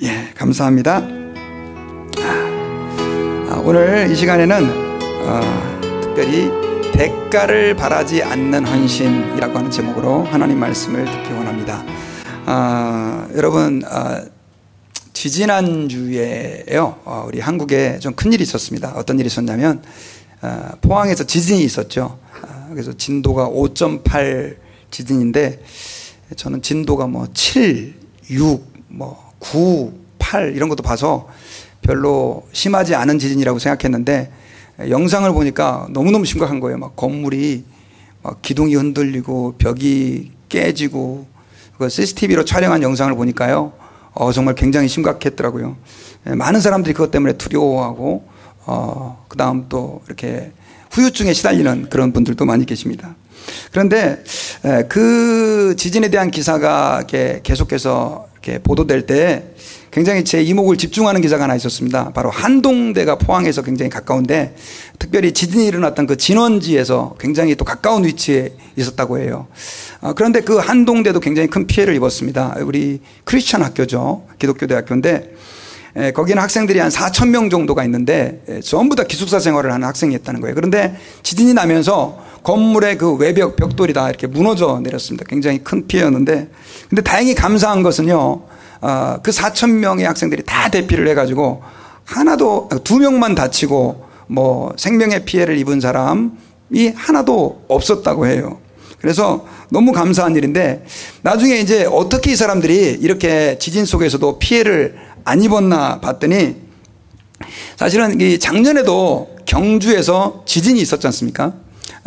예, 감사합니다. 오늘 이 시간에는 특별히 대가를 바라지 않는 헌신이라고 하는 제목으로 하나님 말씀을 듣기 원합니다. 여러분, 지지난주에요, 우리 한국에 좀 큰일이 있었습니다. 어떤 일이 있었냐면 포항에서 지진이 있었죠. 그래서 진도가 5.8 지진인데 저는 진도가 7, 6, 9, 8 이런 것도 봐서 별로 심하지 않은 지진이라고 생각했는데 영상을 보니까 너무너무 심각한 거예요. 막 건물이 기둥이 흔들리고 벽이 깨지고, 그 CCTV로 촬영한 영상을 보니까요, 정말 굉장히 심각했더라고요. 많은 사람들이 그것 때문에 두려워하고 그 다음 또 이렇게 후유증에 시달리는 그런 분들도 많이 계십니다. 그런데 그 지진에 대한 기사가 계속해서 이렇게 보도될 때 굉장히 제 이목을 집중하는 기사가 하나 있었습니다. 바로 한동대가 포항에서 굉장히 가까운데 특별히 지진이 일어났던 그 진원지에서 굉장히 또 가까운 위치에 있었다고 해요. 그런데 그 한동대도 굉장히 큰 피해를 입었습니다. 우리 크리스천 학교죠. 기독교 대학교인데 거기는 학생들이 한 4,000명 정도가 있는데 전부 다 기숙사 생활을 하는 학생이었다는 거예요. 그런데 지진이 나면서 건물의 그 외벽, 벽돌이 다 이렇게 무너져 내렸습니다. 굉장히 큰 피해였는데, 근데 다행히 감사한 것은요, 그 4,000명의 학생들이 다 대피를 해가지고 하나도, 2명만 다치고 생명의 피해를 입은 사람이 하나도 없었다고 해요. 그래서 너무 감사한 일인데, 나중에 이제 어떻게 이 사람들이 이렇게 지진 속에서도 피해를 안 입었나 봤더니, 사실은 작년에도 경주에서 지진이 있었지 않습니까?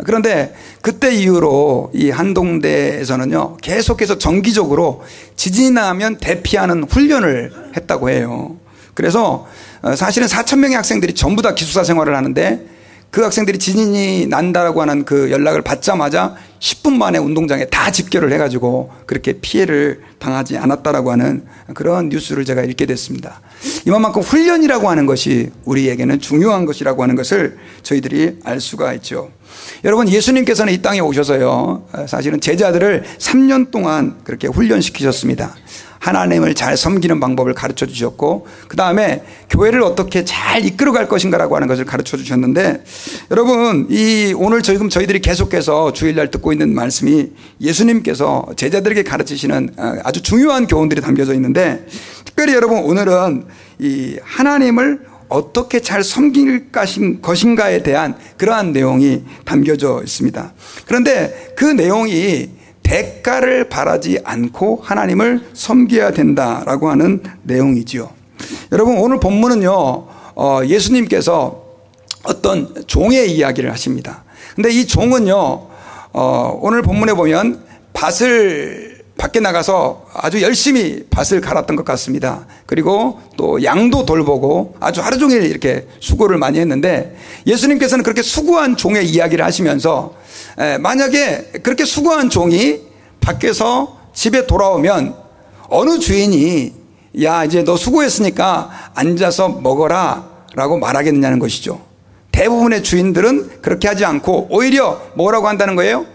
그런데 그때 이후로 이 한동대에서는요, 계속해서 정기적으로 지진이 나면 대피하는 훈련을 했다고 해요. 그래서 사실은 4,000명의 학생들이 전부 다 기숙사 생활을 하는데 그 학생들이 지진이 난다라고 하는 그 연락을 받자마자 10분 만에 운동장에 다 집결을 해가지고 그렇게 피해를 당하지 않았다라고 하는 그런 뉴스를 제가 읽게 됐습니다. 이만큼 훈련이라고 하는 것이 우리에게는 중요한 것이라고 하는 것을 저희들이 알 수가 있죠. 여러분, 예수님께서는 이 땅에 오셔서요, 사실은 제자들을 3년 동안 그렇게 훈련시키셨습니다. 하나님을 잘 섬기는 방법을 가르쳐 주셨고, 그 다음에 교회를 어떻게 잘 이끌어갈 것인가라고 하는 것을 가르쳐 주셨는데, 여러분, 오늘 저희들이 계속해서 주일날 듣고 있는 말씀이 예수님께서 제자들에게 가르치시는 아주 중요한 교훈들이 담겨져 있는데, 특별히 여러분, 오늘은 이 하나님을 어떻게 잘 섬길 것인가에 대한 그러한 내용이 담겨져 있습니다. 그런데 그 내용이 대가를 바라지 않고 하나님을 섬겨야 된다라고 하는 내용이지요. 여러분, 오늘 본문은요, 예수님께서 어떤 종의 이야기를 하십니다. 근데 이 종은요, 오늘 본문에 보면 밭을 밖에 나가서 아주 열심히 밭을 갈았던 것 같습니다. 그리고 또 양도 돌보고 아주 하루 종일 이렇게 수고를 많이 했는데, 예수님께서는 그렇게 수고한 종의 이야기를 하시면서 만약에 그렇게 수고한 종이 밖에서 집에 돌아오면 어느 주인이 야, 이제 너 수고했으니까 앉아서 먹어라 라고 말하겠느냐는 것이죠. 대부분의 주인들은 그렇게 하지 않고 오히려 뭐라고 한다는 거예요?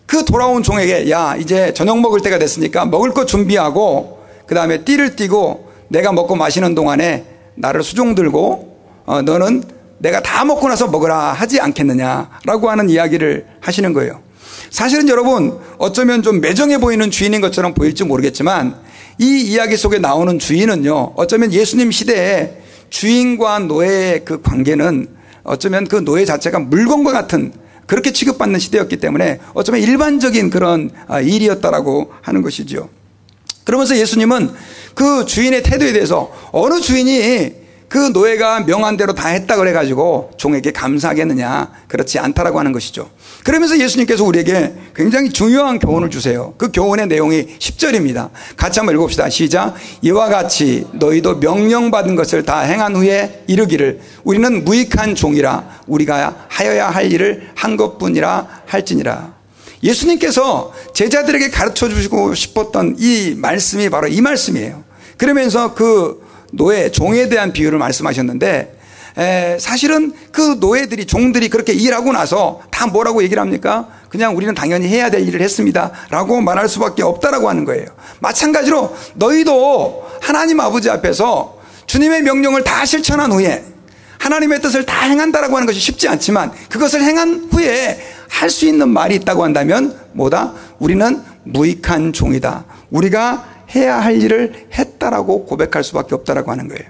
그 돌아온 종에게 야, 이제 저녁 먹을 때가 됐으니까 먹을 거 준비하고 그 다음에 띠를 띠고 내가 먹고 마시는 동안에 나를 수종 들고 너는 내가 다 먹고 나서 먹으라 하지 않겠느냐라고 하는 이야기를 하시는 거예요. 사실은 여러분, 어쩌면 좀 매정해 보이는 주인인 것처럼 보일지 모르겠지만 이 이야기 속에 나오는 주인은요, 어쩌면 예수님 시대에 주인과 노예의 그 관계는 어쩌면 그 노예 자체가 물건과 같은 그렇게 취급받는 시대였기 때문에 어쩌면 일반적인 그런 일이었다라고 하는 것이죠. 그러면서 예수님은 그 주인의 태도에 대해서 어느 주인이 그 노예가 명한 대로 다 했다 그래가지고 종에게 감사하겠느냐, 그렇지 않다라고 하는 것이죠. 그러면서 예수님께서 우리에게 굉장히 중요한 교훈을 주세요. 그 교훈의 내용이 10절입니다. 같이 한번 읽읍시다. 시작. 이와 같이 너희도 명령받은 것을 다 행한 후에 이르기를 우리는 무익한 종이라 우리가 하여야 할 일을 한 것뿐이라 할지니라. 예수님께서 제자들에게 가르쳐 주시고 싶었던 이 말씀이 바로 이 말씀이에요. 그러면서 그 노예, 종에 대한 비유를 말씀하셨는데, 사실은 그 노예들이, 종들이 그렇게 일하고 나서 다 뭐라고 얘기를 합니까? 그냥 우리는 당연히 해야 될 일을 했습니다 라고 말할 수밖에 없다라고 하는 거예요. 마찬가지로 너희도 하나님 아버지 앞에서 주님의 명령을 다 실천한 후에 하나님의 뜻을 다 행한다라고 하는 것이 쉽지 않지만, 그것을 행한 후에 할 수 있는 말이 있다고 한다면 뭐다? 우리는 무익한 종이다. 우리가 해야 할 일을 했다라고 고백할 수밖에 없다라고 하는 거예요.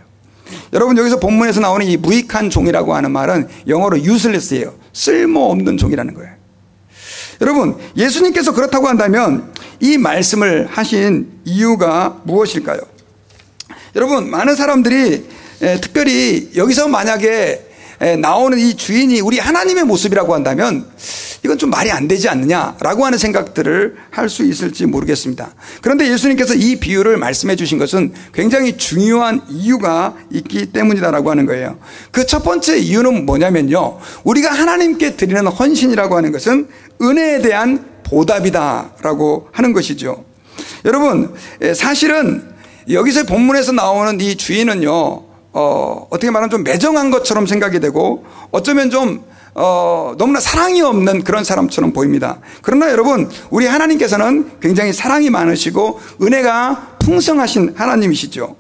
여러분, 여기서 본문에서 나오는 이 무익한 종이라고 하는 말은 영어로 useless예요. 쓸모없는 종이라는 거예요. 여러분, 예수님께서 그렇다고 한다면 이 말씀을 하신 이유가 무엇일까요? 여러분, 많은 사람들이 특별히 여기서 만약에 나오는 이 주인이 우리 하나님의 모습이라고 한다면 이건 좀 말이 안 되지 않느냐라고 하는 생각들을 할 수 있을지 모르겠습니다. 그런데 예수님께서 이 비유를 말씀해 주신 것은 굉장히 중요한 이유가 있기 때문이다라고 하는 거예요. 그 첫 번째 이유는 뭐냐면요, 우리가 하나님께 드리는 헌신이라고 하는 것은 은혜에 대한 보답이다라고 하는 것이죠. 여러분, 사실은 여기서 본문에서 나오는 이 주인은요, 어떻게 말하면 좀 매정한 것처럼 생각이 되고 어쩌면 좀 너무나 사랑이 없는 그런 사람처럼 보입니다. 그러나 여러분, 우리 하나님께서는 굉장히 사랑이 많으시고 은혜가 풍성하신 하나님이시죠.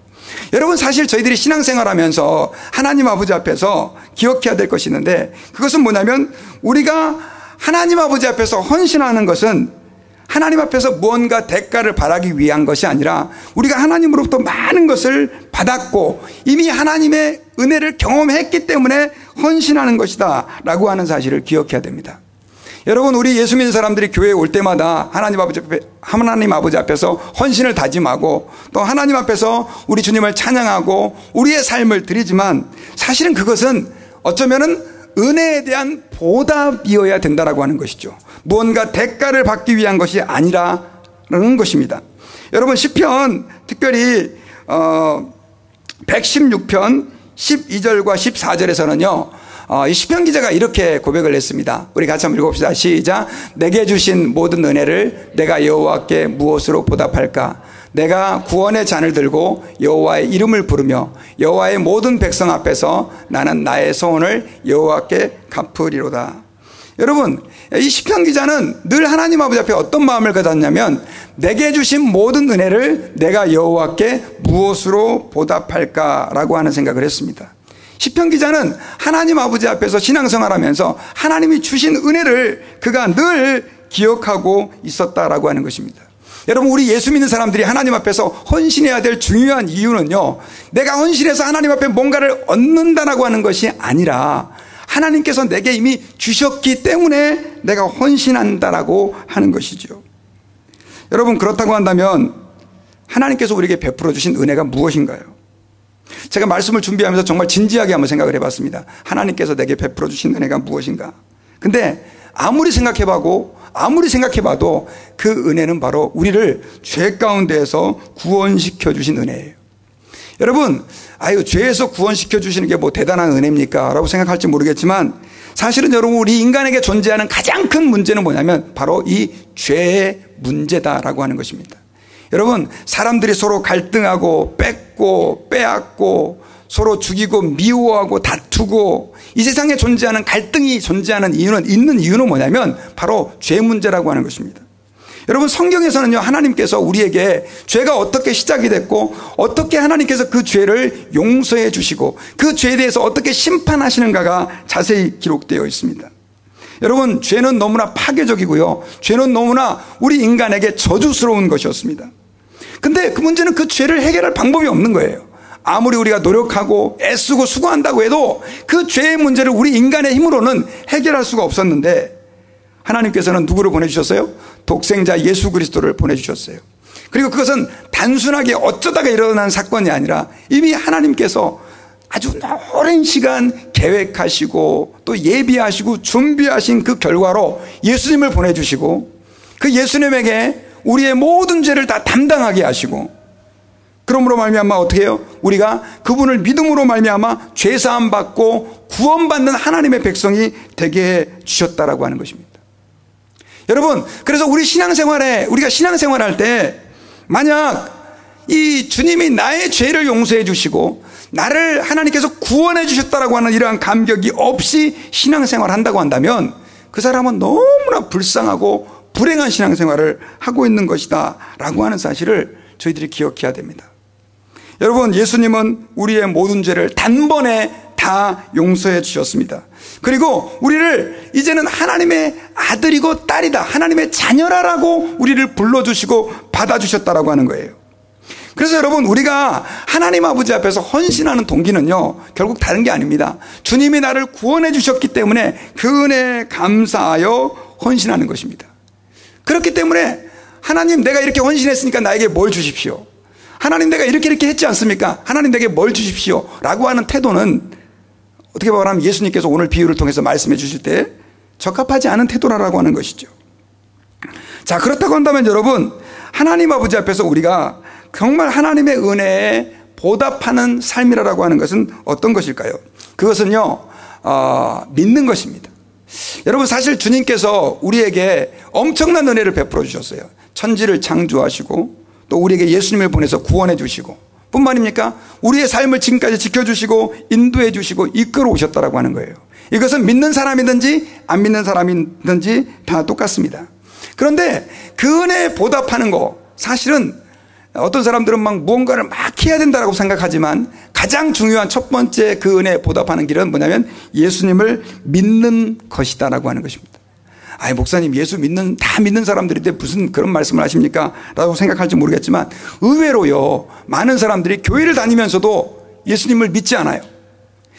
여러분, 사실 저희들이 신앙생활하면서 하나님 아버지 앞에서 기억해야 될 것이 있는데, 그것은 뭐냐면 우리가 하나님 아버지 앞에서 헌신하는 것은 하나님 앞에서 무언가 대가를 바라기 위한 것이 아니라 우리가 하나님으로부터 많은 것을 받았고 이미 하나님의 은혜를 경험했기 때문에 헌신하는 것이다 라고 하는 사실을 기억해야 됩니다. 여러분, 우리 예수 믿는 사람들이 교회에 올 때마다 하나님 아버지 앞에서 헌신을 다짐하고 또 하나님 앞에서 우리 주님을 찬양하고 우리의 삶을 드리지만, 사실은 그것은 어쩌면은 은혜에 대한 보답이어야 된다라고 하는 것이죠. 무언가 대가를 받기 위한 것이 아니라는 것입니다. 여러분, 시편 특별히 116편 12절과 14절에서는요 이 시편 기자가 이렇게 고백을 했습니다. 우리 같이 한번 읽어봅시다. 시작. 내게 주신 모든 은혜를 내가 여호와께 무엇으로 보답할까? 내가 구원의 잔을 들고 여호와의 이름을 부르며 여호와의 모든 백성 앞에서 나는 나의 소원을 여호와께 갚으리로다. 여러분, 이 시편 기자는 늘 하나님 아버지 앞에 어떤 마음을 가졌냐면, 내게 주신 모든 은혜를 내가 여호와께 무엇으로 보답할까라고 하는 생각을 했습니다. 시편 기자는 하나님 아버지 앞에서 신앙생활하면서 하나님이 주신 은혜를 그가 늘 기억하고 있었다라고 하는 것입니다. 여러분, 우리 예수 믿는 사람들이 하나님 앞에서 헌신해야 될 중요한 이유는요, 내가 헌신해서 하나님 앞에 뭔가를 얻는다라고 하는 것이 아니라 하나님께서 내게 이미 주셨기 때문에 내가 헌신한다라고 하는 것이죠. 여러분, 그렇다고 한다면 하나님께서 우리에게 베풀어 주신 은혜가 무엇인가요? 제가 말씀을 준비하면서 정말 진지하게 한번 생각을 해봤습니다. 하나님께서 내게 베풀어 주신 은혜가 무엇인가? 근데 아무리 생각해봐도 그 은혜는 바로 우리를 죄 가운데에서 구원시켜 주신 은혜예요. 여러분, 죄에서 구원시켜 주시는 게 뭐 대단한 은혜입니까? 라고 생각할지 모르겠지만, 사실은 여러분, 우리 인간에게 존재하는 가장 큰 문제는 뭐냐면 바로 이 죄의 문제다라고 하는 것입니다. 여러분, 사람들이 서로 갈등하고 뺏고 빼앗고 서로 죽이고 미워하고 다투고 이 세상에 존재하는 갈등이 존재하는 있는 이유는 뭐냐면 바로 죄 문제라고 하는 것입니다. 여러분, 성경에서는요, 하나님께서 우리에게 죄가 어떻게 시작이 됐고 어떻게 하나님께서 그 죄를 용서해 주시고 그 죄에 대해서 어떻게 심판하시는가가 자세히 기록되어 있습니다. 여러분, 죄는 너무나 파괴적이고요, 죄는 너무나 우리 인간에게 저주스러운 것이었습니다. 근데 그 문제는 그 죄를 해결할 방법이 없는 거예요. 아무리 우리가 노력하고 애쓰고 수고한다고 해도 그 죄의 문제를 우리 인간의 힘으로는 해결할 수가 없었는데, 하나님께서는 누구를 보내주셨어요? 독생자 예수 그리스도를 보내주셨어요. 그리고 그것은 단순하게 어쩌다가 일어난 사건이 아니라 이미 하나님께서 아주 오랜 시간 계획하시고 또 예비하시고 준비하신 그 결과로 예수님을 보내주시고, 그 예수님에게 우리의 모든 죄를 다 담당하게 하시고, 그러므로 말미암아 어떻게 해요? 우리가 그분을 믿음으로 말미암아 죄사함 받고 구원받는 하나님의 백성이 되게 해 주셨다라고 하는 것입니다. 여러분, 그래서 우리가 신앙생활할 때 만약 이 주님이 나의 죄를 용서해 주시고 나를 하나님께서 구원해 주셨다라고 하는 이러한 감격이 없이 신앙생활을 한다고 한다면 그 사람은 너무나 불쌍하고 불행한 신앙생활을 하고 있는 것이다 라고 하는 사실을 저희들이 기억해야 됩니다. 여러분, 예수님은 우리의 모든 죄를 단번에 다 용서해 주셨습니다. 그리고 우리를 이제는 하나님의 아들이고 딸이다, 하나님의 자녀라고 우리를 불러주시고 받아주셨다라고 하는 거예요. 그래서 여러분, 우리가 하나님 아버지 앞에서 헌신하는 동기는요, 결국 다른 게 아닙니다. 주님이 나를 구원해 주셨기 때문에 그 은혜에 감사하여 헌신하는 것입니다. 그렇기 때문에 하나님, 내가 이렇게 헌신했으니까 나에게 뭘 주십시오. 하나님, 내가 이렇게 했지 않습니까? 하나님, 내게 뭘 주십시오 라고 하는 태도는 어떻게 말하면 예수님께서 오늘 비유를 통해서 말씀해 주실 때 적합하지 않은 태도라고 하는 것이죠. 자, 그렇다고 한다면 여러분, 하나님 아버지 앞에서 우리가 정말 하나님의 은혜에 보답하는 삶이라고 하는 것은 어떤 것일까요? 그것은요, 믿는 것입니다. 여러분, 사실 주님께서 우리에게 엄청난 은혜를 베풀어 주셨어요. 천지를 창조하시고 또 우리에게 예수님을 보내서 구원해 주시고 뿐만입니까? 우리의 삶을 지금까지 지켜주시고 인도해 주시고 이끌어 오셨다라고 하는 거예요. 이것은 믿는 사람이든지 안 믿는 사람이든지 다 똑같습니다. 그런데 그 은혜에 보답하는 거, 사실은 어떤 사람들은 막 무언가를 막 해야 된다고 생각하지만 가장 중요한 첫 번째 그 은혜에 보답하는 길은 뭐냐면 예수님을 믿는 것이다라고 하는 것입니다. 아니, 목사님, 예수 다 믿는 사람들인데 무슨 그런 말씀을 하십니까? 라고 생각할지 모르겠지만 의외로요, 많은 사람들이 교회를 다니면서도 예수님을 믿지 않아요.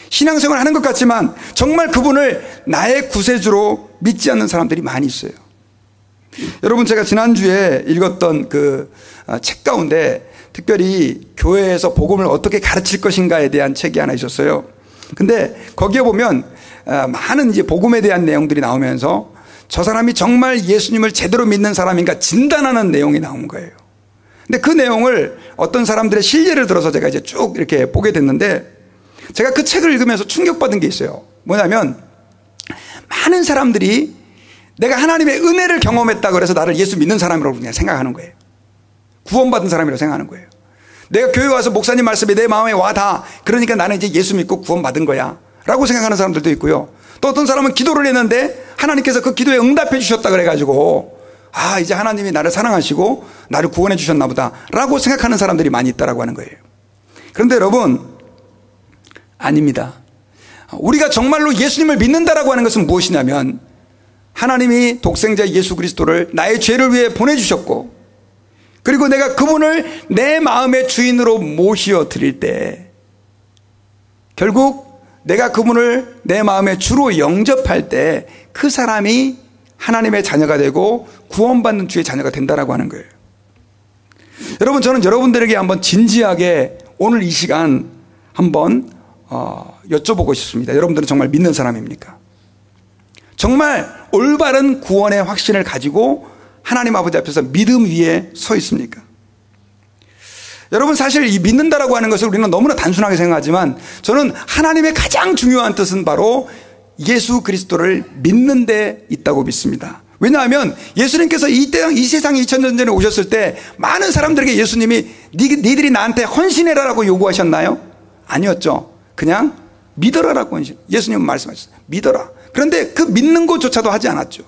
신앙생활 하는 것 같지만 정말 그분을 나의 구세주로 믿지 않는 사람들이 많이 있어요. 여러분, 제가 지난주에 읽었던 그 책 가운데 특별히 교회에서 복음을 어떻게 가르칠 것인가에 대한 책이 하나 있었어요. 근데 거기에 보면 많은 이제 복음에 대한 내용들이 나오면서 저 사람이 정말 예수님을 제대로 믿는 사람인가 진단하는 내용이 나온 거예요. 근데 그 내용을 어떤 사람들의 실례를 들어서 제가 이제 쭉 이렇게 보게 됐는데, 제가 그 책을 읽으면서 충격받은 게 있어요. 뭐냐면, 많은 사람들이 내가 하나님의 은혜를 경험했다고 해서 나를 예수 믿는 사람이라고 그냥 생각하는 거예요. 구원받은 사람이라고 생각하는 거예요. 내가 교회 와서 목사님 말씀이 내 마음에 와닿아, 그러니까 나는 이제 예수 믿고 구원받은 거야 라고 생각하는 사람들도 있고요. 또 어떤 사람은 기도를 했는데 하나님께서 그 기도에 응답해 주셨다 그래가지고, 아, 이제 하나님이 나를 사랑하시고 나를 구원해 주셨나 보다 라고 생각하는 사람들이 많이 있다라고 하는 거예요. 그런데 여러분, 아닙니다. 우리가 정말로 예수님을 믿는다라고 하는 것은 무엇이냐면, 하나님이 독생자 예수 그리스도를 나의 죄를 위해 보내주셨고, 그리고 내가 그분을 내 마음의 주인으로 모시어 드릴 때, 결국 내가 그분을 내 마음의 주로 영접할 때 그 사람이 하나님의 자녀가 되고 구원받는 주의 자녀가 된다라고 하는 거예요. 여러분, 저는 여러분들에게 한번 진지하게 오늘 이 시간 한번 여쭤보고 싶습니다. 여러분들은 정말 믿는 사람입니까? 정말 올바른 구원의 확신을 가지고 하나님 아버지 앞에서 믿음 위에 서 있습니까? 여러분, 사실 이 믿는다라고 하는 것을 우리는 너무나 단순하게 생각하지만, 저는 하나님의 가장 중요한 뜻은 바로 예수 그리스도를 믿는 데 있다고 믿습니다. 왜냐하면 예수님께서 이 세상에 2000년 전에 오셨을 때 많은 사람들에게 예수님이 니들이 나한테 헌신해라라고 요구하셨나요? 아니었죠. 그냥 믿어라라고 예수님은 말씀하셨어요. 믿어라. 그런데 그 믿는 것조차도 하지 않았죠.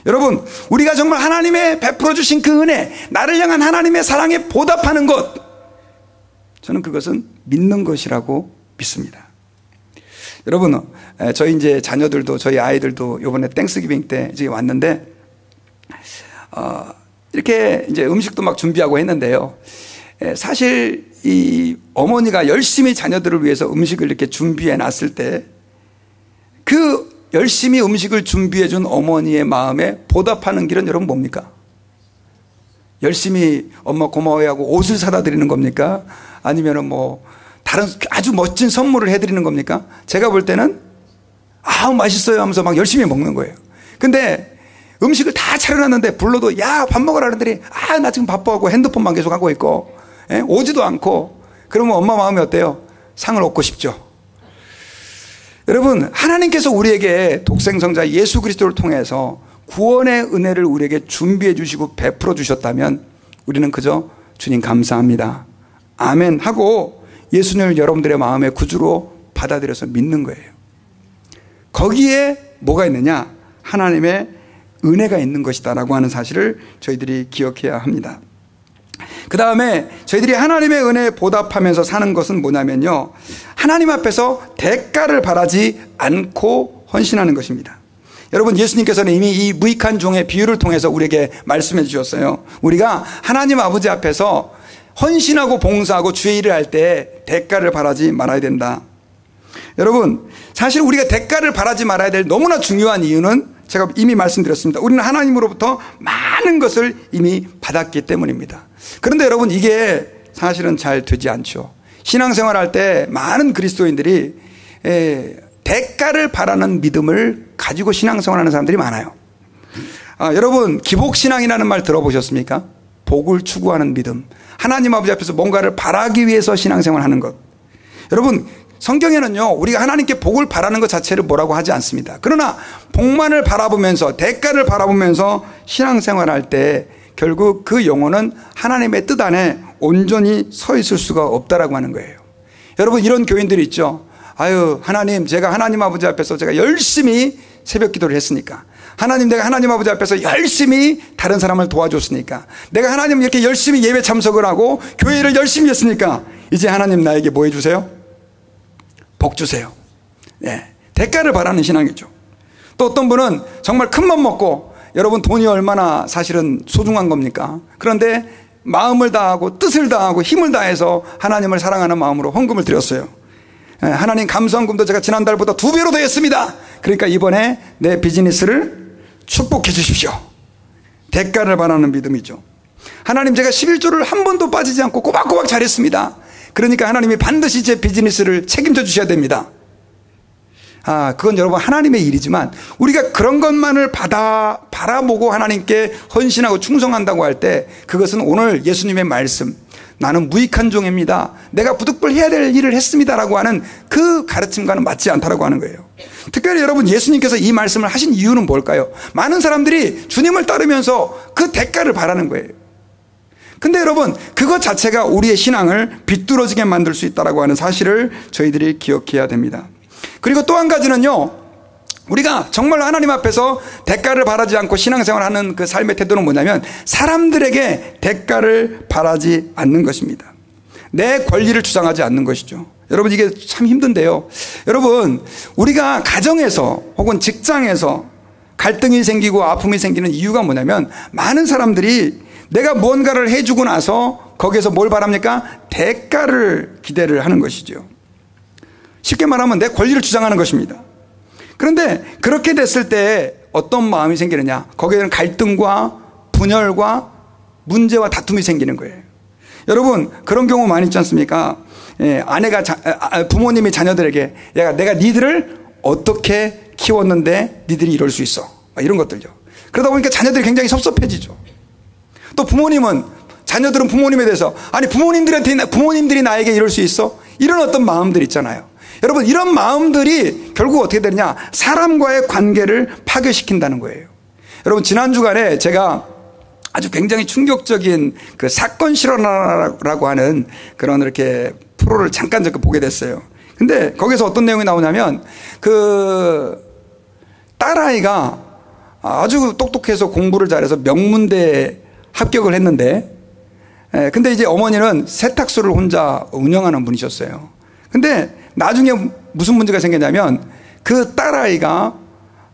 여러분, 우리가 정말 하나님의 베풀어 주신 그 은혜, 나를 향한 하나님의 사랑에 보답하는 것, 저는 그것은 믿는 것이라고 믿습니다. 여러분, 저희 이제 자녀들도, 저희 아이들도 이번에 땡스기빙 때 이제 왔는데, 이렇게 이제 음식도 막 준비하고 했는데요. 사실 이 어머니가 열심히 자녀들을 위해서 음식을 이렇게 준비해 놨을 때, 그 열심히 음식을 준비해 준 어머니의 마음에 보답하는 길은 여러분 뭡니까? 열심히 엄마 고마워하고 옷을 사다 드리는 겁니까? 아니면은 뭐 다른 아주 멋진 선물을 해드리는 겁니까? 제가 볼 때는 맛있어요 하면서 막 열심히 먹는 거예요. 근데 음식을 다 차려놨는데 불러도 야, 밥 먹으라 그러더니 나 지금 바빠갖고 핸드폰만 계속 하고 있고, 오지도 않고. 그러면 엄마 마음이 어때요? 상을 얻고 싶죠. 여러분, 하나님께서 우리에게 독생성자 예수 그리스도를 통해서 구원의 은혜를 우리에게 준비해 주시고 베풀어 주셨다면 우리는 그저 주님 감사합니다, 아멘 하고 예수님을 여러분들의 마음의 구주로 받아들여서 믿는 거예요. 거기에 뭐가 있느냐? 하나님의 은혜가 있는 것이다 라고 하는 사실을 저희들이 기억해야 합니다. 그 다음에 저희들이 하나님의 은혜에 보답하면서 사는 것은 뭐냐면요, 하나님 앞에서 대가를 바라지 않고 헌신하는 것입니다. 여러분, 예수님께서는 이미 이 무익한 종의 비유를 통해서 우리에게 말씀해 주셨어요. 우리가 하나님 아버지 앞에서 헌신하고 봉사하고 주의 일을 할 때 대가를 바라지 말아야 된다. 여러분, 사실 우리가 대가를 바라지 말아야 될 너무나 중요한 이유는 제가 이미 말씀드렸습니다. 우리는 하나님으로부터 많은 것을 이미 받았기 때문입니다. 그런데 여러분, 이게 사실은 잘 되지 않죠. 신앙생활 할 때 많은 그리스도인들이 대가를 바라는 믿음을 가지고 신앙생활하는 사람들이 많아요. 여러분, 기복신앙이라는 말 들어보셨습니까? 복을 추구하는 믿음, 하나님 아버지 앞에서 뭔가를 바라기 위해서 신앙생활하는 것. 여러분, 성경에는요, 우리가 하나님께 복을 바라는 것 자체를 뭐라고 하지 않습니다. 그러나 복만을 바라보면서, 대가를 바라보면서 신앙생활할 때 결국 그 영혼은 하나님의 뜻 안에 온전히 서 있을 수가 없다라고 하는 거예요. 여러분, 이런 교인들이 있죠. 아유, 하나님, 제가 하나님 아버지 앞에서 제가 열심히 새벽 기도를 했으니까, 하나님, 내가 하나님 아버지 앞에서 열심히 다른 사람을 도와줬으니까, 내가 하나님 이렇게 열심히 예배 참석을 하고 교회를 열심히 했으니까 이제 하나님 나에게 뭐 해주세요? 복 주세요. 네, 대가를 바라는 신앙이죠. 또 어떤 분은 정말 큰 맘 먹고, 여러분, 돈이 얼마나 사실은 소중한 겁니까? 그런데 마음을 다하고 뜻을 다하고 힘을 다해서 하나님을 사랑하는 마음으로 헌금을 드렸어요. 하나님, 감사헌금도 제가 지난달보다 2배로 더 했습니다. 그러니까 이번에 내 비즈니스를 축복해 주십시오. 대가를 바라는 믿음이죠. 하나님, 제가 11조를 한 번도 빠지지 않고 꼬박꼬박 잘했습니다. 그러니까 하나님이 반드시 제 비즈니스를 책임져 주셔야 됩니다. 그건 여러분 하나님의 일이지만, 우리가 그런 것만을 바라보고 하나님께 헌신하고 충성한다고 할 때, 그것은 오늘 예수님의 말씀, 나는 무익한 종입니다, 내가 부득불 해야 될 일을 했습니다 라고 하는 그 가르침과는 맞지 않다라고 하는 거예요. 특별히 여러분, 예수님께서 이 말씀을 하신 이유는 뭘까요? 많은 사람들이 주님을 따르면서 그 대가를 바라는 거예요. 근데 여러분, 그것 자체가 우리의 신앙을 비뚤어지게 만들 수 있다라고 하는 사실을 저희들이 기억해야 됩니다. 그리고 또 한 가지는요, 우리가 정말 하나님 앞에서 대가를 바라지 않고 신앙생활하는 그 삶의 태도는 뭐냐면, 사람들에게 대가를 바라지 않는 것입니다. 내 권리를 주장하지 않는 것이죠. 여러분, 이게 참 힘든데요, 여러분, 우리가 가정에서 혹은 직장에서 갈등이 생기고 아픔이 생기는 이유가 뭐냐면, 많은 사람들이 내가 뭔가를 해주고 나서 거기에서 뭘 바랍니까? 대가를 기대를 하는 것이죠. 쉽게 말하면 내 권리를 주장하는 것입니다. 그런데 그렇게 됐을 때 어떤 마음이 생기느냐? 거기에는 갈등과 분열과 문제와 다툼이 생기는 거예요. 여러분, 그런 경우 많이 있지 않습니까? 부모님이 자녀들에게, 내가 니들을 어떻게 키웠는데 니들이 이럴 수 있어, 이런 것들요. 그러다 보니까 자녀들이 굉장히 섭섭해지죠. 또 부모님은, 자녀들은 부모님에 대해서, 아니 부모님들이 나에게 이럴 수 있어? 이런 어떤 마음들이 있잖아요. 여러분, 이런 마음들이 결국 어떻게 되느냐? 사람과의 관계를 파괴시킨다는 거예요. 여러분, 지난 주간에 제가 아주 굉장히 충격적인 그 사건 실화라고 하는 그런 이렇게 프로를 잠깐 보게 됐어요. 근데 거기서 어떤 내용이 나오냐면, 그 딸아이가 아주 똑똑해서 공부를 잘해서 명문대에 합격을 했는데, 근데 이제 어머니는 세탁소를 혼자 운영하는 분이셨어요. 근데 나중에 무슨 문제가 생겼냐면, 그 딸아이가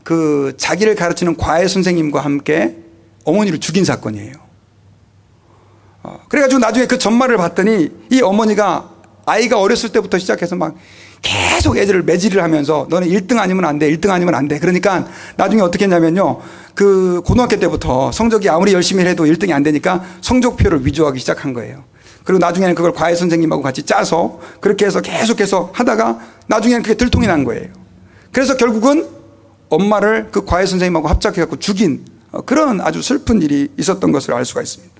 그 자기를 가르치는 과외 선생님과 함께 어머니를 죽인 사건이에요. 그래가지고 나중에 그 전말을 봤더니, 이 어머니가 아이가 어렸을 때부터 시작해서 막 계속 애들을 매질을 하면서, 너는 1등 아니면 안 돼, 1등 아니면 안 돼. 그러니까 나중에 어떻게 했냐면요, 그 고등학교 때부터 성적이 아무리 열심히 해도 1등이 안 되니까 성적표를 위조하기 시작한 거예요. 그리고 나중에는 그걸 과외 선생님하고 같이 짜서 그렇게 해서 계속해서 하다가 나중에는 그게 들통이 난 거예요. 그래서 결국은 엄마를 그 과외 선생님하고 합작해갖고 죽인 그런 아주 슬픈 일이 있었던 것을 알 수가 있습니다.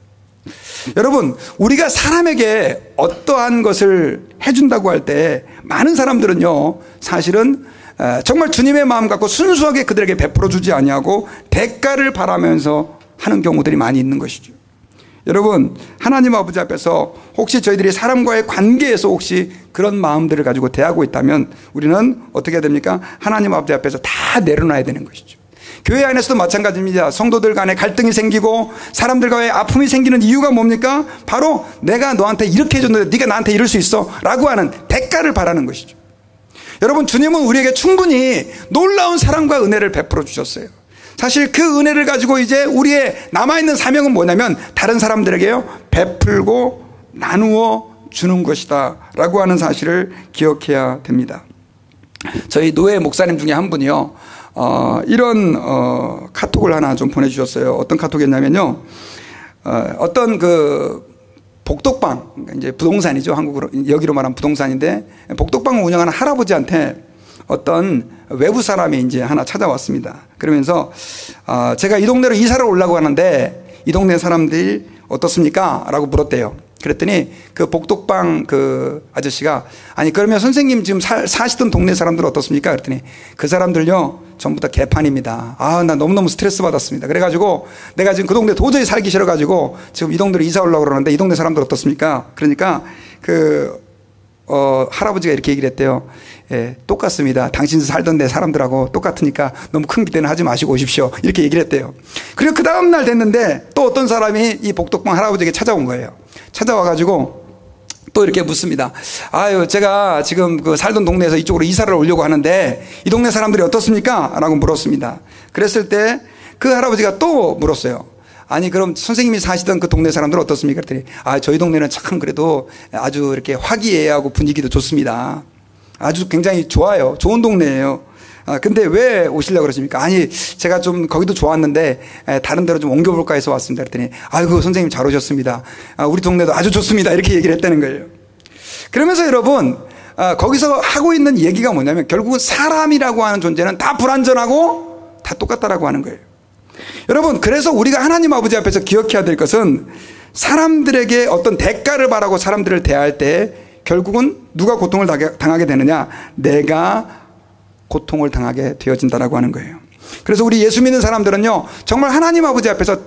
여러분, 우리가 사람에게 어떠한 것을 해준다고 할 때 많은 사람들은요, 사실은 정말 주님의 마음 갖고 순수하게 그들에게 베풀어 주지 아니하고 대가를 바라면서 하는 경우들이 많이 있는 것이죠. 여러분, 하나님 아버지 앞에서 혹시 저희들이 사람과의 관계에서 혹시 그런 마음들을 가지고 대하고 있다면 우리는 어떻게 해야 됩니까? 하나님 아버지 앞에서 다 내려놔야 되는 것이죠. 교회 안에서도 마찬가지입니다. 성도들 간에 갈등이 생기고 사람들과의 아픔이 생기는 이유가 뭡니까? 바로 내가 너한테 이렇게 해줬는데 네가 나한테 이럴 수 있어 라고 하는 대가를 바라는 것이죠. 여러분, 주님은 우리에게 충분히 놀라운 사랑과 은혜를 베풀어 주셨어요. 사실 그 은혜를 가지고 이제 우리의 남아있는 사명은 뭐냐면 다른 사람들에게요, 베풀고 나누어 주는 것이다 라고 하는 사실을 기억해야 됩니다. 저희 노예 목사님 중에 한 분이요, 이런 카톡을 하나 좀 보내주셨어요. 어떤 카톡이었냐면요, 어떤 그 복덕방, 이제 부동산이죠. 한국으로, 여기로 말하면 부동산인데, 복덕방을 운영하는 할아버지한테 어떤 외부 사람이 이제 하나 찾아왔습니다. 그러면서, 제가 이 동네로 이사를 오려고 하는데, 이 동네 사람들이 어떻습니까? 라고 물었대요. 그랬더니 그 복덕방 그 아저씨가, 아니, 그러면 선생님 지금 사시던 동네 사람들은 어떻습니까? 그랬더니 그 사람들요, 전부 다 개판입니다. 나 너무너무 스트레스 받았습니다. 그래가지고 내가 지금 그 동네 도저히 살기 싫어가지고 지금 이 동네로 이사 오려고 그러는데 이 동네 사람들 어떻습니까? 그러니까 할아버지가 이렇게 얘기를 했대요. 예, 똑같습니다. 당신 살던 데 사람들하고 똑같으니까 너무 큰 기대는 하지 마시고 오십시오. 이렇게 얘기를 했대요. 그리고 그 다음날 됐는데 또 어떤 사람이 이 복덕방 할아버지에게 찾아온 거예요. 찾아와가지고 또 이렇게 묻습니다. 아유, 제가 지금 그 살던 동네에서 이쪽으로 이사를 오려고 하는데 이 동네 사람들이 어떻습니까? 라고 물었습니다. 그랬을 때 그 할아버지가 또 물었어요. 아니, 그럼 선생님이 사시던 그 동네 사람들은 어떻습니까? 그랬더니 저희 동네는 참 그래도 아주 이렇게 화기애애하고 분위기도 좋습니다. 아주 굉장히 좋아요. 좋은 동네예요. 근데 왜 오시려고 그러십니까? 아니, 제가 좀 거기도 좋았는데 다른 데로 좀 옮겨볼까 해서 왔습니다. 그랬더니 아이고, 선생님 잘 오셨습니다. 우리 동네도 아주 좋습니다. 이렇게 얘기를 했다는 거예요. 그러면서 여러분, 거기서 하고 있는 얘기가 뭐냐면 결국은 사람이라고 하는 존재는 다 불완전하고 다 똑같다라고 하는 거예요. 여러분, 그래서 우리가 하나님 아버지 앞에서 기억해야 될 것은 사람들에게 어떤 대가를 바라고 사람들을 대할 때 결국은 누가 고통을 당하게 되느냐? 내가 고통을 당하게 되어진다라고 하는 거예요. 그래서 우리 예수 믿는 사람들은요, 정말 하나님 아버지 앞에서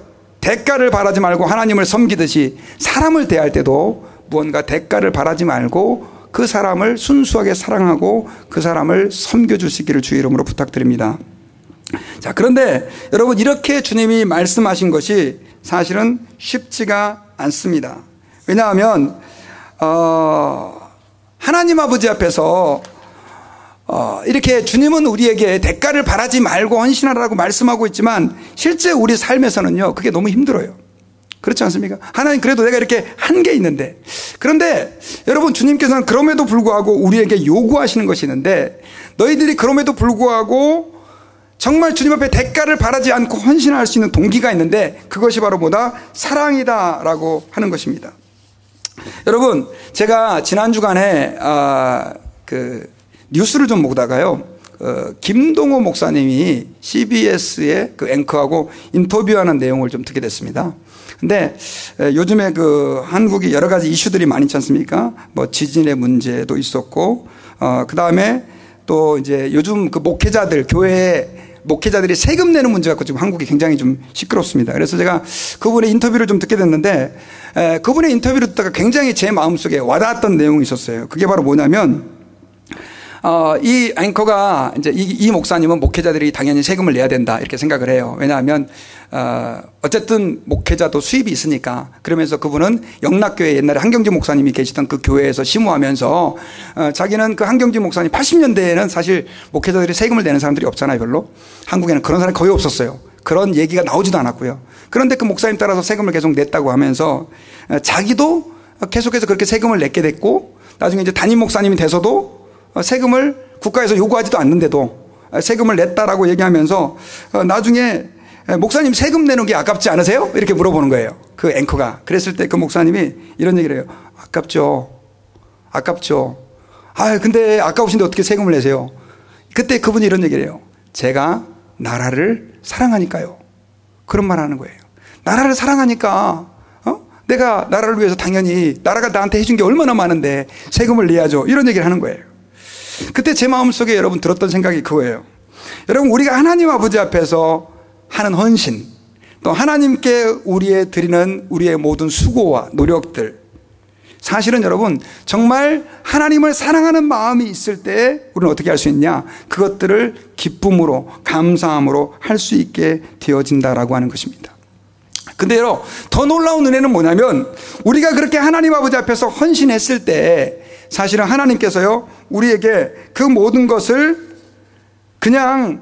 대가를 바라지 말고 하나님을 섬기듯이 사람을 대할 때도 무언가 대가를 바라지 말고 그 사람을 순수하게 사랑하고 그 사람을 섬겨주시기를 주의 이름으로 부탁드립니다. 자, 그런데 여러분, 이렇게 주님이 말씀하신 것이 사실은 쉽지가 않습니다. 왜냐하면 하나님 아버지 앞에서 이렇게 주님은 우리에게 대가를 바라지 말고 헌신하라고 말씀하고 있지만 실제 우리 삶에서는요, 그게 너무 힘들어요. 그렇지 않습니까? 하나님, 그래도 내가 이렇게 한 게 있는데. 그런데 여러분, 주님께서는 그럼에도 불구하고 우리에게 요구하시는 것이 있는데, 너희들이 그럼에도 불구하고 정말 주님 앞에 대가를 바라지 않고 헌신할 수 있는 동기가 있는데 그것이 바로 뭐다? 사랑이다라고 하는 것입니다. 여러분, 제가 지난 주간에 그 뉴스를 좀 보다가요, 김동호 목사님이 CBS의 그 앵커하고 인터뷰하는 내용을 좀 듣게 됐습니다. 근데 요즘에 그 한국이 여러 가지 이슈들이 많이 있지 않습니까? 뭐 지진의 문제도 있었고, 그 다음에 또 이제 요즘 그 목회자들, 교회에 목회자들이 세금 내는 문제 갖고 지금 한국이 굉장히 좀 시끄럽습니다. 그래서 제가 그분의 인터뷰를 좀 듣게 됐는데, 그분의 인터뷰를 듣다가 굉장히 제 마음속에 와닿았던 내용이 있었어요. 그게 바로 뭐냐면, 이 앵커가 이제 이 목사님은 목회자들이 당연히 세금을 내야 된다 이렇게 생각을 해요. 왜냐하면 어쨌든 목회자도 수입이 있으니까. 그러면서 그분은 영락교회, 옛날에 한경지 목사님이 계시던 그 교회에서 심호하면서 자기는 그 한경지 목사님 80년대에는 사실 목회자들이 세금을 내는 사람들이 없잖아요. 별로. 한국에는 그런 사람이 거의 없었어요. 그런 얘기가 나오지도 않았고요. 그런데 그 목사님 따라서 세금을 계속 냈다고 하면서 자기도 계속해서 그렇게 세금을 냈게 됐고, 나중에 이제 담임 목사님이 돼서도 세금을 국가에서 요구하지도 않는데도 세금을 냈다라고 얘기하면서 나중에 목사님 세금 내는 게 아깝지 않으세요? 이렇게 물어보는 거예요. 그 앵커가. 그랬을 때 그 목사님이 이런 얘기를 해요. 아깝죠. 아깝죠. 근데 아까우신데 어떻게 세금을 내세요? 그때 그분이 이런 얘기를 해요. 제가 나라를 사랑하니까요. 그런 말 하는 거예요. 나라를 사랑하니까 내가 나라를 위해서 당연히 나라가 나한테 해준 게 얼마나 많은데 세금을 내야죠. 이런 얘기를 하는 거예요. 그때 제 마음속에 여러분 들었던 생각이 그거예요. 여러분, 우리가 하나님 아버지 앞에서 하는 헌신, 또 하나님께 우리의 드리는 우리의 모든 수고와 노력들, 사실은 여러분 정말 하나님을 사랑하는 마음이 있을 때 우리는 어떻게 할 수 있냐? 그것들을 기쁨으로 감사함으로 할 수 있게 되어진다라고 하는 것입니다. 근데 여러분 더 놀라운 은혜는 뭐냐면 우리가 그렇게 하나님 아버지 앞에서 헌신했을 때 사실은 하나님께서요 우리에게 그 모든 것을 그냥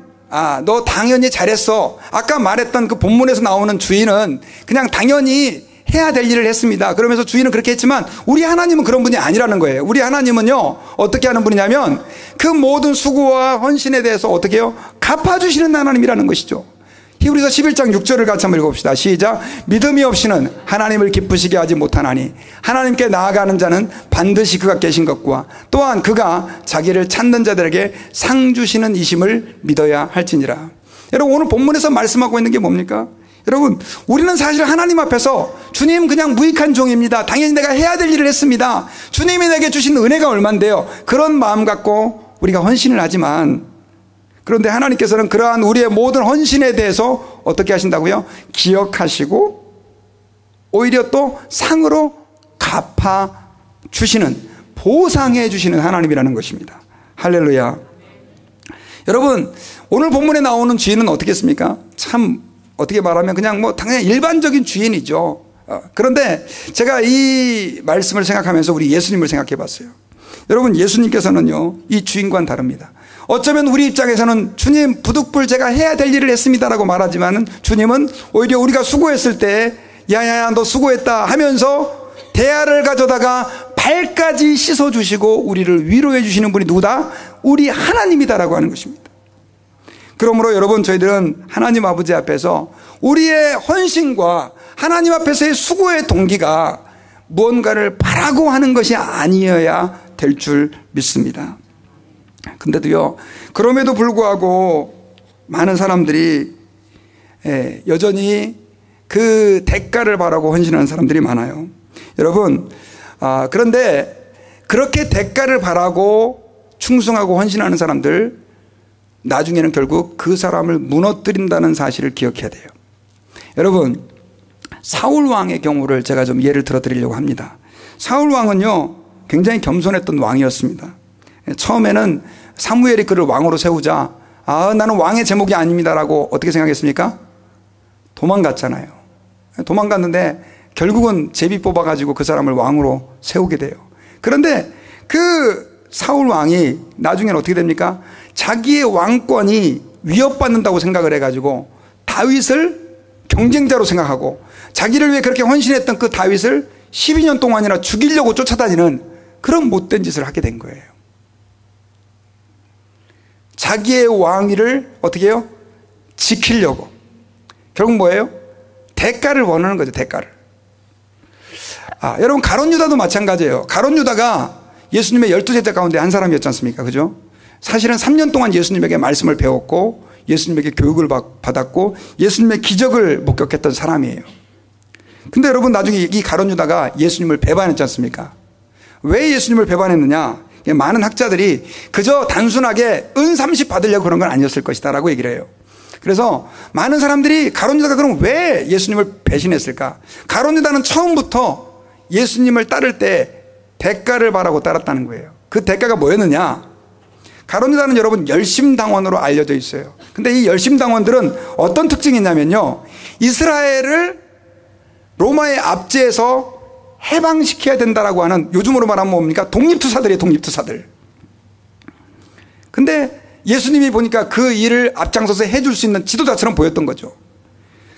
너 당연히 잘했어. 아까 말했던 그 본문에서 나오는 주인은 그냥 당연히 해야 될 일을 했습니다. 그러면서 주인은 그렇게 했지만 우리 하나님은 그런 분이 아니라는 거예요. 우리 하나님은요 어떻게 하는 분이냐면 그 모든 수고와 헌신에 대해서 어떻게 해요? 갚아주시는 하나님이라는 것이죠. 히브리서 11장 6절을 같이 한번 읽어봅시다. 시작. 믿음이 없이는 하나님을 기쁘시게 하지 못하나니 하나님께 나아가는 자는 반드시 그가 계신 것과 또한 그가 자기를 찾는 자들에게 상 주시는 이심을 믿어야 할지니라. 여러분 오늘 본문에서 말씀하고 있는 게 뭡니까? 여러분 우리는 사실 하나님 앞에서 주님 그냥 무익한 종입니다. 당연히 내가 해야 될 일을 했습니다. 주님이 내게 주신 은혜가 얼만데요. 그런 마음 갖고 우리가 헌신을 하지만 그런데 하나님께서는 그러한 우리의 모든 헌신에 대해서 어떻게 하신다고요? 기억하시고 오히려 또 상으로 갚아주시는, 보상해 주시는 하나님이라는 것입니다. 할렐루야. 여러분 오늘 본문에 나오는 주인은 어떻겠습니까? 참 어떻게 말하면 그냥 당연히 일반적인 주인이죠. 그런데 제가 이 말씀을 생각하면서 우리 예수님을 생각해 봤어요. 여러분 예수님께서는요 이 주인과는 다릅니다. 어쩌면 우리 입장에서는 주님 부득불 제가 해야 될 일을 했습니다라고 말하지만은 주님은 오히려 우리가 수고했을 때 야야야 너 수고했다 하면서 대야를 가져다가 발까지 씻어주시고 우리를 위로해 주시는 분이 누구다? 우리 하나님이다라고 하는 것입니다. 그러므로 여러분 저희들은 하나님 아버지 앞에서 우리의 헌신과 하나님 앞에서의 수고의 동기가 무언가를 바라고 하는 것이 아니어야 될 줄 믿습니다. 근데도요 그럼에도 불구하고 많은 사람들이 여전히 그 대가를 바라고 헌신하는 사람들이 많아요. 여러분 그런데 그렇게 대가를 바라고 충성하고 헌신하는 사람들 나중에는 결국 그 사람을 무너뜨린다는 사실을 기억해야 돼요. 여러분 사울 왕의 경우를 제가 좀 예를 들어 드리려고 합니다. 사울 왕은요 굉장히 겸손했던 왕이었습니다. 처음에는 사무엘이 그를 왕으로 세우자 나는 왕의 제목이 아닙니다라고 어떻게 생각했습니까? 도망갔잖아요. 도망갔는데 결국은 제비 뽑아가지고 그 사람을 왕으로 세우게 돼요. 그런데 그 사울 왕이 나중에는 어떻게 됩니까? 자기의 왕권이 위협받는다고 생각을 해가지고 다윗을 경쟁자로 생각하고 자기를 위해 그렇게 헌신했던 그 다윗을 12년 동안이나 죽이려고 쫓아다니는 그런 못된 짓을 하게 된 거예요. 자기의 왕위를 어떻게 해요? 지키려고. 결국 뭐예요? 대가를 원하는 거죠. 대가를. 여러분 가룟 유다도 마찬가지예요. 가룟 유다가 예수님의 12제자 가운데 한 사람이었지 않습니까? 그죠? 사실은 3년 동안 예수님에게 말씀을 배웠고 예수님에게 교육을 받았고 예수님의 기적을 목격했던 사람이에요. 근데 여러분 나중에 이 가룟 유다가 예수님을 배반했지 않습니까? 왜 예수님을 배반했느냐? 많은 학자들이 그저 단순하게 은 30 받으려고 그런 건 아니었을 것이다 라고 얘기를 해요. 그래서 많은 사람들이 가룟 유다가 그럼 왜 예수님을 배신했을까? 가룟 유다는 처음부터 예수님을 따를 때 대가를 바라고 따랐다는 거예요. 그 대가가 뭐였느냐? 가룟 유다는 여러분 열심당원으로 알려져 있어요. 근데 이 열심당원들은 어떤 특징이 있냐면요, 이스라엘을 로마의 압제에서 해방시켜야 된다라고 하는, 요즘으로 말하면 뭡니까? 독립투사들이에요. 독립투사들. 근데 예수님이 보니까 그 일을 앞장서서 해줄 수 있는 지도자처럼 보였던 거죠.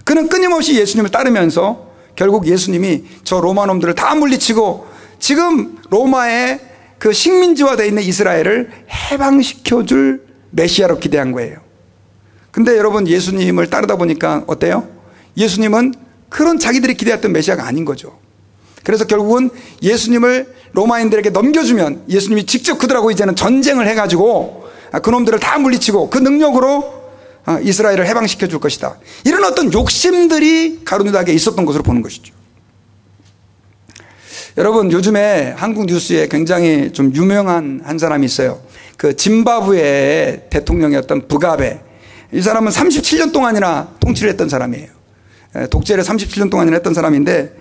그는 끊임없이 예수님을 따르면서 결국 예수님이 저 로마 놈들을 다 물리치고 지금 로마의 그 식민지화되어 있는 이스라엘을 해방시켜줄 메시아로 기대한 거예요. 근데 여러분 예수님을 따르다 보니까 어때요? 예수님은 그런 자기들이 기대했던 메시아가 아닌 거죠. 그래서 결국은 예수님을 로마인들에게 넘겨주면 예수님이 직접 그들하고 이제는 전쟁을 해가지고 그놈들을 다 물리치고 그 능력으로 이스라엘을 해방시켜 줄 것이다. 이런 어떤 욕심들이 가룟 유다에게 있었던 것으로 보는 것이죠. 여러분 요즘에 한국 뉴스에 굉장히 좀 유명한 한 사람이 있어요. 그 짐바브웨의 대통령이었던 부가베. 이 사람은 37년 동안이나 통치를 했던 사람이에요. 독재를 37년 동안이나 했던 사람인데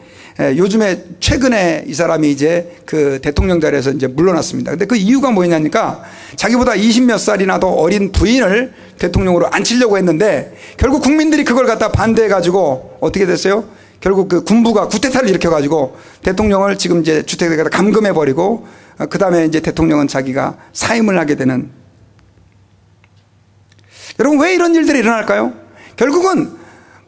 요즘에 최근에 이 사람이 이제 그 대통령 자리에서 이제 물러났습니다. 근데 그 이유가 뭐냐니까 자기보다 20몇 살이나 더 어린 부인을 대통령으로 앉히려고 했는데 결국 국민들이 그걸 갖다 반대해가지고 어떻게 됐어요? 결국 그 군부가 쿠데타를 일으켜가지고 대통령을 지금 이제 주택에 갖다 감금해버리고 그 다음에 이제 대통령은 자기가 사임을 하게 되는. 여러분 왜 이런 일들이 일어날까요? 결국은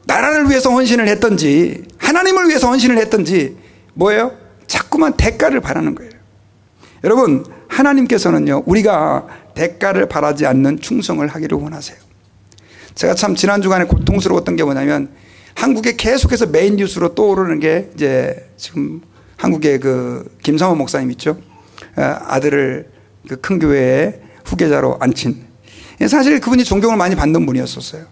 나라를 위해서 헌신을 했든지 하나님을 위해서 헌신을 했든지 뭐예요? 자꾸만 대가를 바라는 거예요. 여러분 하나님께서는요 우리가 대가를 바라지 않는 충성을 하기를 원하세요. 제가 참 지난 주간에 고통스러웠던 게 뭐냐면 한국에 계속해서 메인 뉴스로 떠오르는 게 이제 지금 한국의 그 김성호 목사님 있죠. 아들을 그 큰 교회의 후계자로 앉힌. 사실 그분이 존경을 많이 받는 분이었었어요.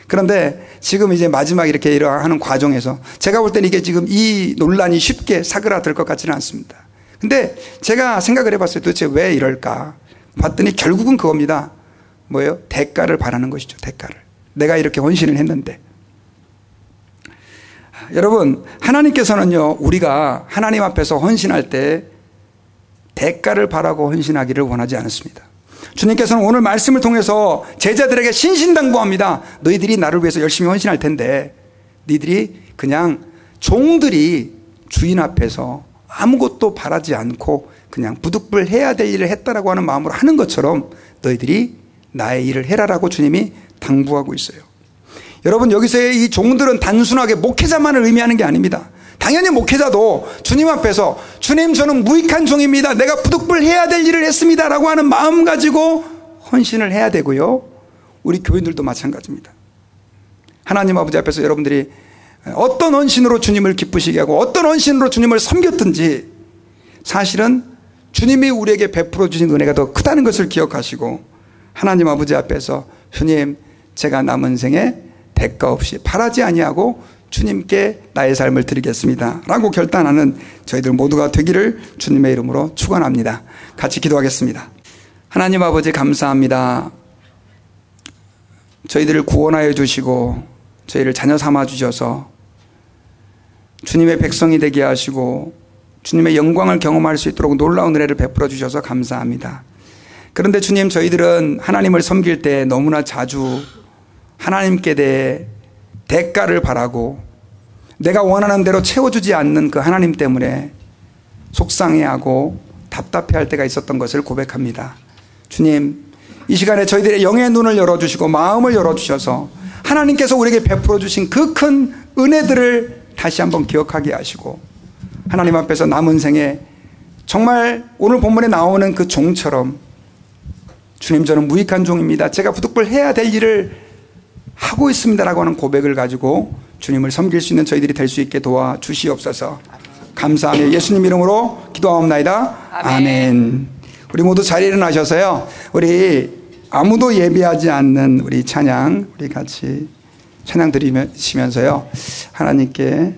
그런데 지금 이제 마지막 이렇게 일어나는 과정에서 제가 볼 때는 이게 지금 이 논란이 쉽게 사그라들 것 같지는 않습니다. 근데 제가 생각을 해봤어요. 도대체 왜 이럴까? 봤더니 결국은 그겁니다. 뭐예요? 대가를 바라는 것이죠. 대가를. 내가 이렇게 헌신을 했는데. 여러분 하나님께서는요 우리가 하나님 앞에서 헌신할 때 대가를 바라고 헌신하기를 원하지 않았습니다. 주님께서는 오늘 말씀을 통해서 제자들에게 신신당부합니다. 너희들이 나를 위해서 열심히 헌신할 텐데 너희들이 그냥 종들이 주인 앞에서 아무것도 바라지 않고 그냥 부득불 해야 될 일을 했다라고 하는 마음으로 하는 것처럼 너희들이 나의 일을 해라라고 주님이 당부하고 있어요. 여러분 여기서의 이 종들은 단순하게 목회자만을 의미하는 게 아닙니다. 당연히 목회자도 주님 앞에서 주님 저는 무익한 종입니다. 내가 부득불 해야 될 일을 했습니다 라고 하는 마음 가지고 헌신을 해야 되고요. 우리 교인들도 마찬가지입니다. 하나님 아버지 앞에서 여러분들이 어떤 헌신으로 주님을 기쁘시게 하고 어떤 헌신으로 주님을 섬겼든지 사실은 주님이 우리에게 베풀어 주신 은혜가 더 크다는 것을 기억하시고 하나님 아버지 앞에서 주님 제가 남은 생에 대가 없이 바라지 아니하고 주님께 나의 삶을 드리겠습니다 라고 결단하는 저희들 모두가 되기를 주님의 이름으로 축원합니다. 같이 기도하겠습니다. 하나님 아버지 감사합니다. 저희들을 구원하여 주시고 저희를 자녀 삼아 주셔서 주님의 백성이 되게 하시고 주님의 영광을 경험할 수 있도록 놀라운 은혜를 베풀어 주셔서 감사합니다. 그런데 주님 저희들은 하나님을 섬길 때 너무나 자주 하나님께 대해 대가를 바라고 내가 원하는 대로 채워주지 않는 그 하나님 때문에 속상해하고 답답해할 때가 있었던 것을 고백합니다. 주님 이 시간에 저희들의 영의 눈을 열어주시고 마음을 열어주셔서 하나님께서 우리에게 베풀어 주신 그 큰 은혜들을 다시 한번 기억하게 하시고 하나님 앞에서 남은 생에 정말 오늘 본문에 나오는 그 종처럼 주님 저는 무익한 종입니다. 제가 부득불 해야 될 일을 하고 있습니다라고 하는 고백을 가지고 주님을 섬길 수 있는 저희들이 될 수 있게 도와주시옵소서. 감사하며 예수님 이름으로 기도하옵나이다. 아멘. 우리 모두 자리에 일어나셔서요 우리 아무도 예배하지 않는 우리 찬양 우리 같이 찬양 드리시면서요 하나님께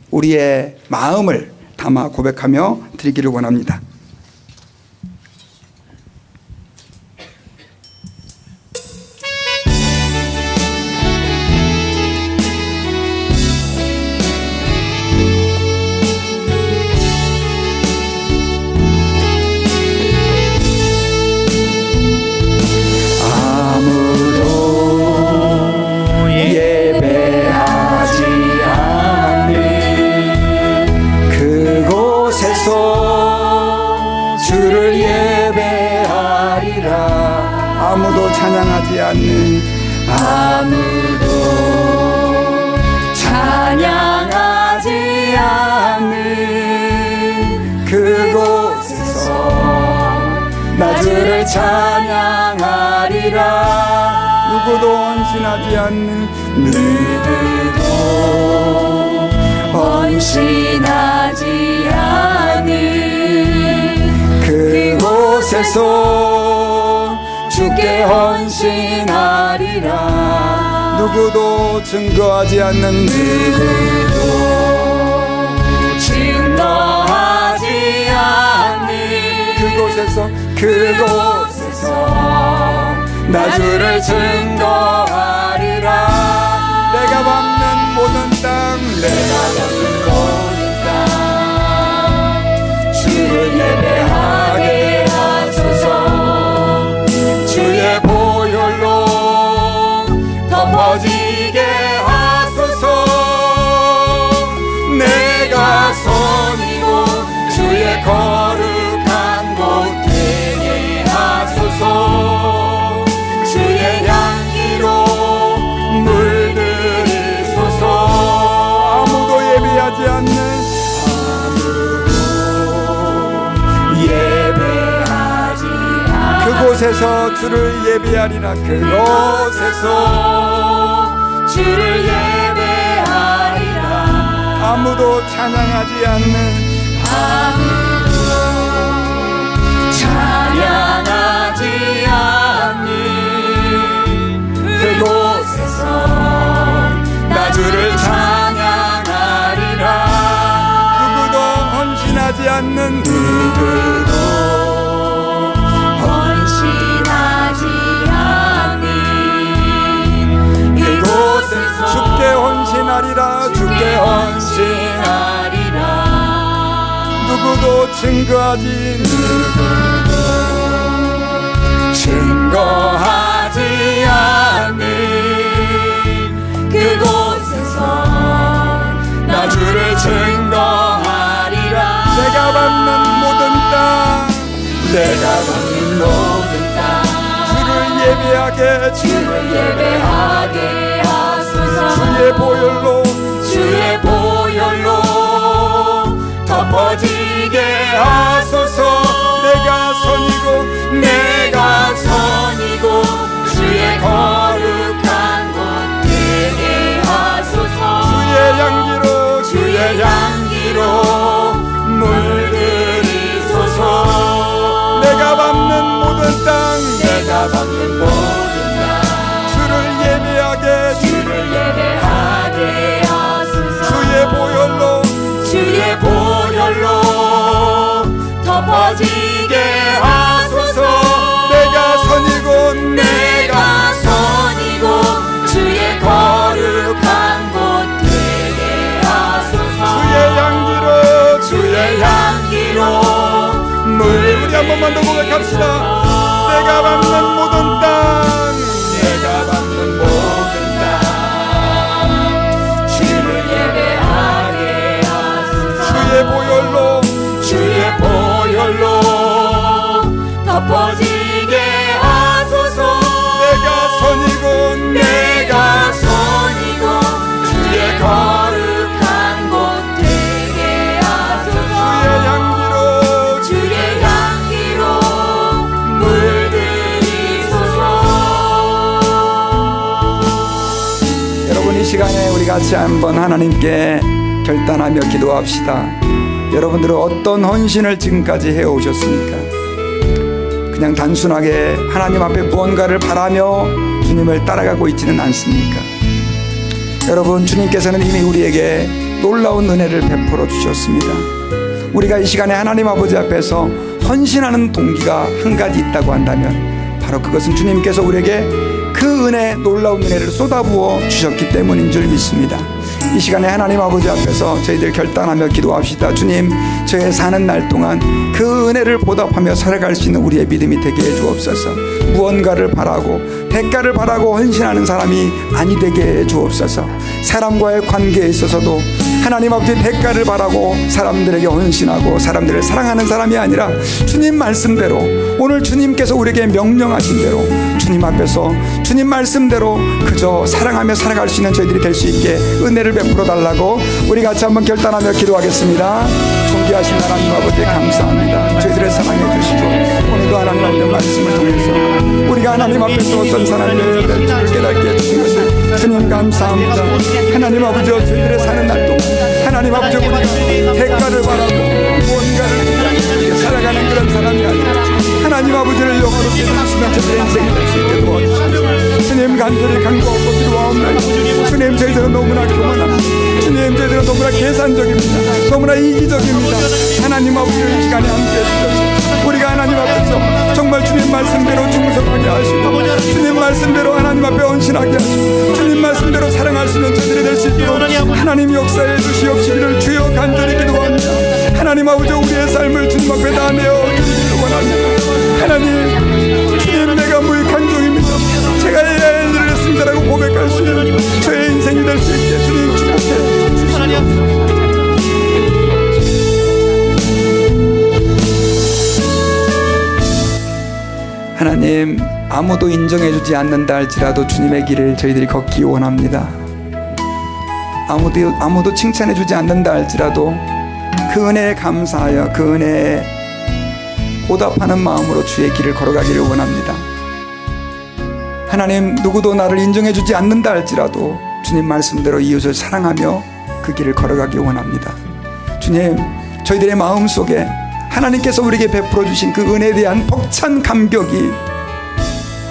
우리의 마음을 담아 고백하며 드리기를 원합니다. 아무도 찬양하지 않는 아무도 찬양하지 않는 그곳에서 나 주를 찬양하리라. 누구도 헌신하지 않는 누구도 헌신하지 않는 그곳에서 주께 헌신하리라. 누구도 증거하지 않는 누구도 증거하지 않는 그곳에서 나 주를 증거하리라. 내가 밟는 모든 땅 내가 걷는 모든 땅 주를 예배하게 하소서. 주의 보혈로 덮어지게 하소서. 내가 선이고 주의 거룩한 곳 되게 하소서. 주의 향기로 물들이소서. 아무도 예배하지 않는 그곳에서 주를 예배하리라. 그곳에서 주를 예배하리라. 아무도 찬양하지 않는 찬양하지 않는 그곳에서 나 주를 찬양하리라. 누구도 헌신하지 않는 누구도 헌신하지 않는 그곳에서 주께 헌신하리라. 주께 헌신하리라. 누구도 증거하지 증거하지 않는 그곳에서 나 주를 증거하리라. 내가 받는 모든 땅 내가 받는 모든 땅 주를 예배하게 하소서. 주의 보혈로 덮어지게 하소서. 내가 선이고 주의 거룩한 곳 되게 하소서. 주의 향기로 물들이소서. 내가 받는 모든 땅 주를 예배하게 하소서. 주의 보혈로 덮어지게 하소서. 내가 선이고 주의 거룩한 곳 되게 하소서. 주의 향기로 우리 한 번만 더 고백합시다. 내가 받는 모든 땅 주를 예배하게 하소서. 주의 보혈로 덮어지게 하소서. 내가 선이고 주의 거룩한 곳 되게 하소서. 주의 향기로 물들이소서. 여러분, 이 시간에 우리 같이 한번 하나님께 결단하며 기도합시다. 여러분들은 어떤 헌신을 지금까지 해오셨습니까? 그냥 단순하게 하나님 앞에 무언가를 바라며 주님을 따라가고 있지는 않습니까? 여러분, 주님께서는 이미 우리에게 놀라운 은혜를 베풀어 주셨습니다. 우리가 이 시간에 하나님 아버지 앞에서 헌신하는 동기가 한 가지 있다고 한다면 바로 그것은 주님께서 우리에게 그 은혜, 놀라운 은혜를 쏟아부어 주셨기 때문인 줄 믿습니다. 이 시간에 하나님 아버지 앞에서 저희들 결단하며 기도합시다. 주님, 저의 사는 날 동안 그 은혜를 보답하며 살아갈 수 있는 우리의 믿음이 되게 해 주옵소서. 무언가를 바라고 대가를 바라고 헌신하는 사람이 아니 되게 해 주옵소서. 사람과의 관계에 있어서도 하나님 아버지 대가를 바라고 사람들에게 헌신하고 사람들을 사랑하는 사람이 아니라 주님 말씀대로, 오늘 주님께서 우리에게 명령하신 대로 주님 앞에서 주님 말씀대로 그저 사랑하며 살아갈 수 있는 저희들이 될 수 있게 은혜를 베풀어 달라고 우리 같이 한번 결단하며 기도하겠습니다. 존귀하신 하나님 아버지 감사합니다. 저희들을 사랑해 주시고 오늘도 하나님 아버지 말씀을 통해서 우리가 하나님 앞에서 어떤 사람이 될지를 깨닫게 해주신 것을 주님 감사합니다. 하나님 아버지, 저희들의 사는 날 동안 하나님 아버지, 우리가 대가를 바라고 무언가를 살아가는 그런 사람이 아니라 하나님 아버지를 영화롭게 해주시면 저희들의 인생이 될 수 있게 도와주시옵소서. 주님, 간절히 간구하고 기도하옵나이다. 주님, 저희들은 너무나 교만합니다. 주님, 저희들은 너무나 계산적입니다. 너무나 이기적입니다. 하나님 아버지를 이 시간에 함께해 주셔서 우리가 하나님 앞에서 정말 주님 말씀대로 충성하게 하시고 주님 말씀대로 하나님 앞에 헌신하게 하시고 주님 말씀대로 사랑할 수 있는 저희들이 될 수 있도록 하나님 역사에 하나님, 아무도 인정해주지 않는다 할지라도 주님의 길을 저희들이 걷기 원합니다. 아무도 칭찬해주지 않는다 할지라도 그 은혜에 감사하여 그 은혜에 보답하는 마음으로 주의 길을 걸어가기를 원합니다. 하나님, 누구도 나를 인정해주지 않는다 할지라도 주님 말씀대로 이웃을 사랑하며 그 길을 걸어가기 원합니다. 주님, 저희들의 마음속에 하나님께서 우리에게 베풀어 주신 그 은혜에 대한 벅찬 감격이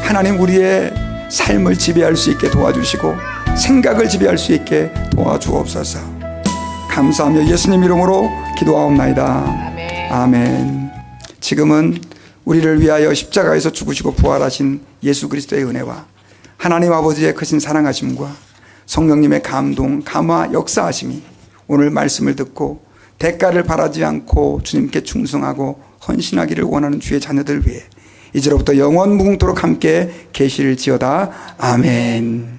하나님 우리의 삶을 지배할 수 있게 도와주시고 생각을 지배할 수 있게 도와주옵소서. 감사하며 예수님 이름으로 기도하옵나이다. 아멘. 아멘. 지금은 우리를 위하여 십자가에서 죽으시고 부활하신 예수 그리스도의 은혜와 하나님 아버지의 크신 사랑하심과 성령님의 감동, 감화, 역사하심이 오늘 말씀을 듣고 대가를 바라지 않고 주님께 충성하고 헌신하기를 원하는 주의 자녀들 위해 이제로부터 영원 무궁토록 함께 계실지어다. 아멘.